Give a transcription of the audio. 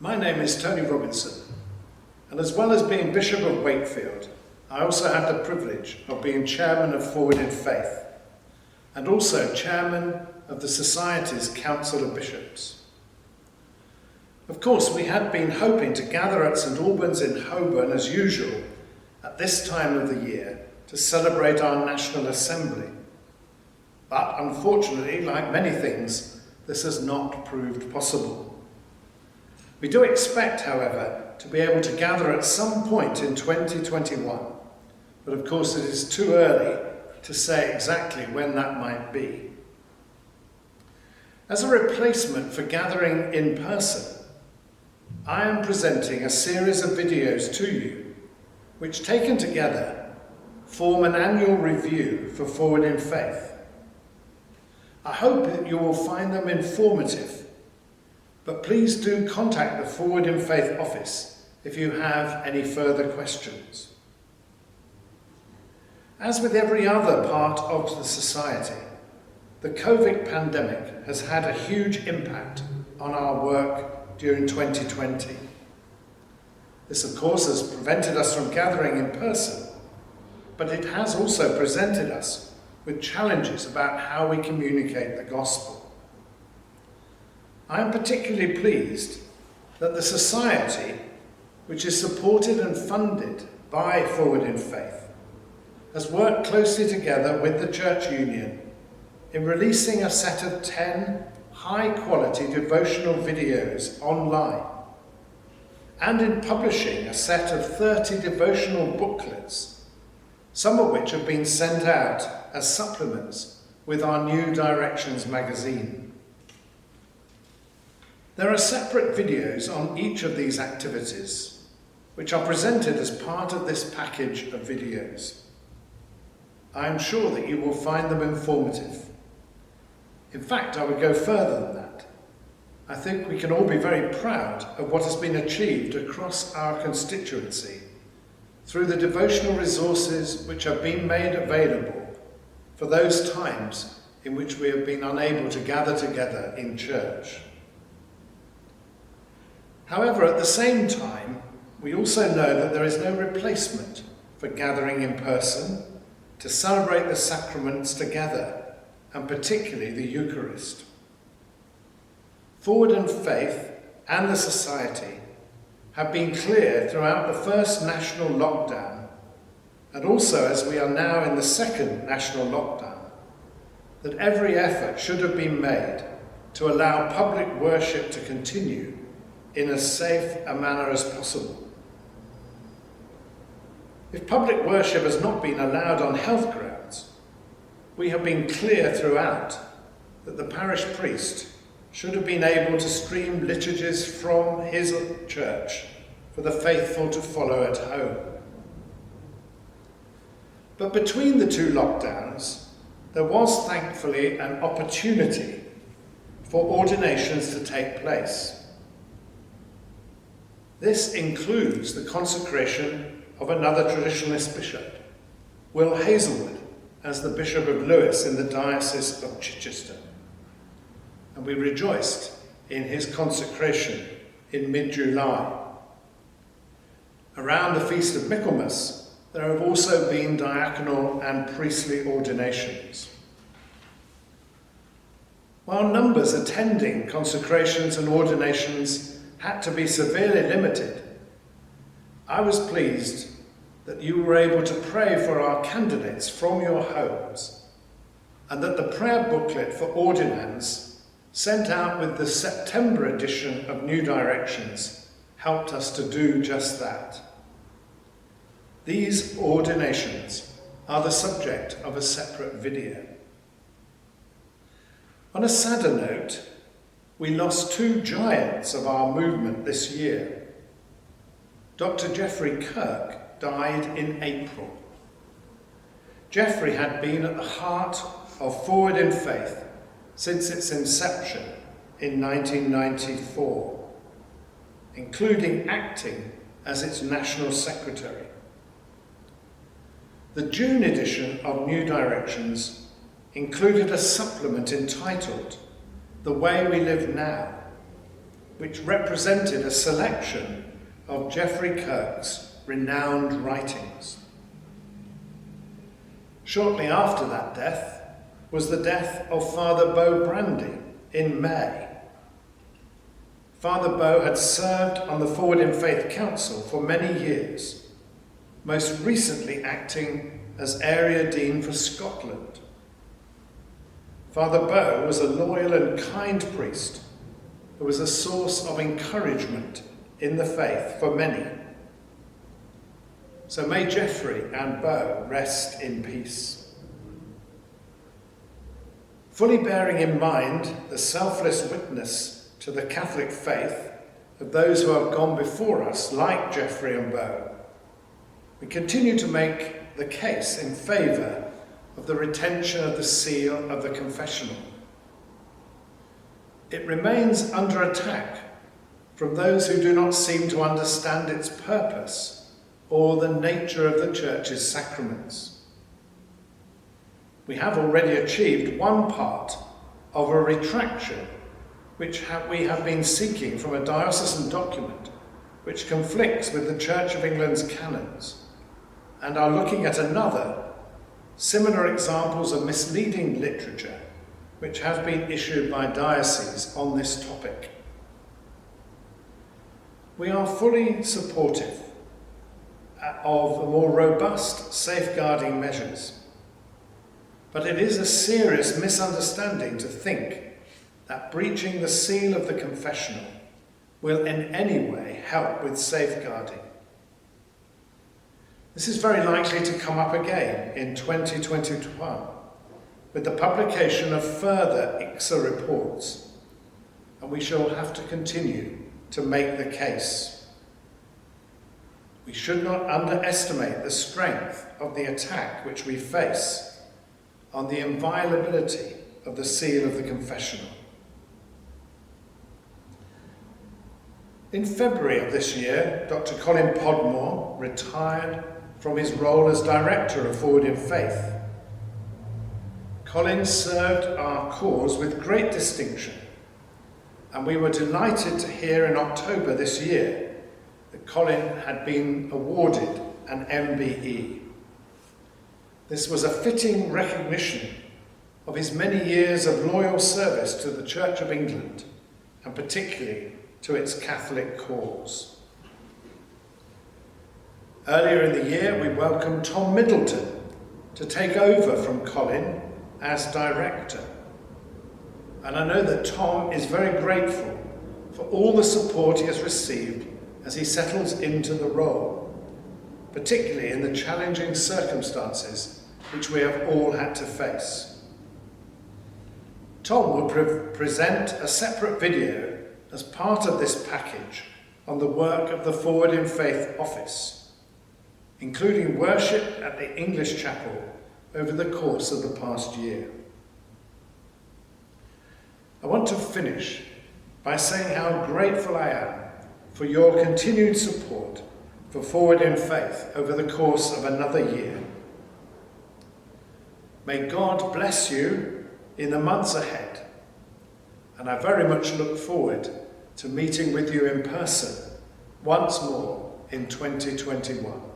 My name is Tony Robinson, and as well as being Bishop of Wakefield, I also have the privilege of being Chairman of Forward in Faith, and also Chairman of the Society's Council of Bishops. Of course, we had been hoping to gather at St Albans in Holborn as usual at this time of the year to celebrate our National Assembly. But unfortunately, like many things, this has not proved possible. We do expect, however, to be able to gather at some point in 2021, but of course it is too early to say exactly when that might be. As a replacement for gathering in person, I am presenting a series of videos to you, which taken together form an annual review for Forward in Faith. I hope that you will find them informative, but please do contact the Forward in Faith office if you have any further questions. As with every other part of the society, the COVID pandemic has had a huge impact on our work during 2020. This, of course, has prevented us from gathering in person, but it has also presented us with challenges about how we communicate the gospel. I am particularly pleased that the Society, which is supported and funded by Forward in Faith, has worked closely together with the Church Union in releasing a set of 10 high-quality devotional videos online and in publishing a set of 30 devotional booklets, some of which have been sent out as supplements with our New Directions magazine. There are separate videos on each of these activities, which are presented as part of this package of videos. I am sure that you will find them informative. In fact, I would go further than that. I think we can all be very proud of what has been achieved across our constituency through the devotional resources which have been made available for those times in which we have been unable to gather together in church. However, at the same time, we also know that there is no replacement for gathering in person to celebrate the sacraments together, and particularly the Eucharist. Forward in Faith and the Society have been clear throughout the first national lockdown, and also as we are now in the second national lockdown, that every effort should have been made to allow public worship to continue in as safe a manner as possible. If public worship has not been allowed on health grounds, we have been clear throughout that the parish priest should have been able to stream liturgies from his church for the faithful to follow at home. But between the two lockdowns, there was thankfully an opportunity for ordinations to take place. This includes the consecration of another traditionalist bishop, Will Hazelwood, as the Bishop of Lewes in the Diocese of Chichester. And we rejoiced in his consecration in mid-July. Around the Feast of Michaelmas, there have also been diaconal and priestly ordinations. While numbers attending consecrations and ordinations had to be severely limited, I was pleased that you were able to pray for our candidates from your homes, and that the prayer booklet for ordinands sent out with the September edition of New Directions helped us to do just that. These ordinations are the subject of a separate video. On a sadder note, we lost two giants of our movement this year. Dr. Geoffrey Kirk died in April. Geoffrey had been at the heart of Forward in Faith since its inception in 1994, including acting as its National Secretary. The June edition of New Directions included a supplement entitled The Way We Live Now, which represented a selection of Geoffrey Kirk's renowned writings. Shortly after that death was the death of Father Beau Brandy in May. Father Beau had served on the Forward in Faith Council for many years, most recently acting as Area Dean for Scotland. Father Beau was a loyal and kind priest who was a source of encouragement in the faith for many. So may Geoffrey and Beau rest in peace. Fully bearing in mind the selfless witness to the Catholic faith of those who have gone before us, like Geoffrey and Beau, we continue to make the case in favour of the retention of the seal of the confessional. It remains under attack from those who do not seem to understand its purpose or the nature of the Church's sacraments. We have already achieved one part of a retraction which we have been seeking from a diocesan document which conflicts with the Church of England's canons, and are looking at another, similar examples of misleading literature which have been issued by dioceses on this topic. We are fully supportive of more robust safeguarding measures, but it is a serious misunderstanding to think that breaching the seal of the confessional will in any way help with safeguarding. This is very likely to come up again in 2021 with the publication of further ICSA reports, and we shall have to continue to make the case. We should not underestimate the strength of the attack which we face on the inviolability of the seal of the confessional. In February of this year, Dr. Colin Podmore retired from his role as Director of Forward in Faith. Colin served our cause with great distinction, and we were delighted to hear in October this year that Colin had been awarded an MBE. This was a fitting recognition of his many years of loyal service to the Church of England, and particularly to its Catholic cause. Earlier in the year, we welcomed Tom Middleton to take over from Colin as Director. And I know that Tom is very grateful for all the support he has received as he settles into the role, particularly in the challenging circumstances which we have all had to face. Tom will present a separate video as part of this package on the work of the Forward in Faith office, including worship at the English chapel over the course of the past year. I want to finish by saying how grateful I am for your continued support for Forward in Faith over the course of another year. May God bless you in the months ahead, and I very much look forward to meeting with you in person once more in 2021.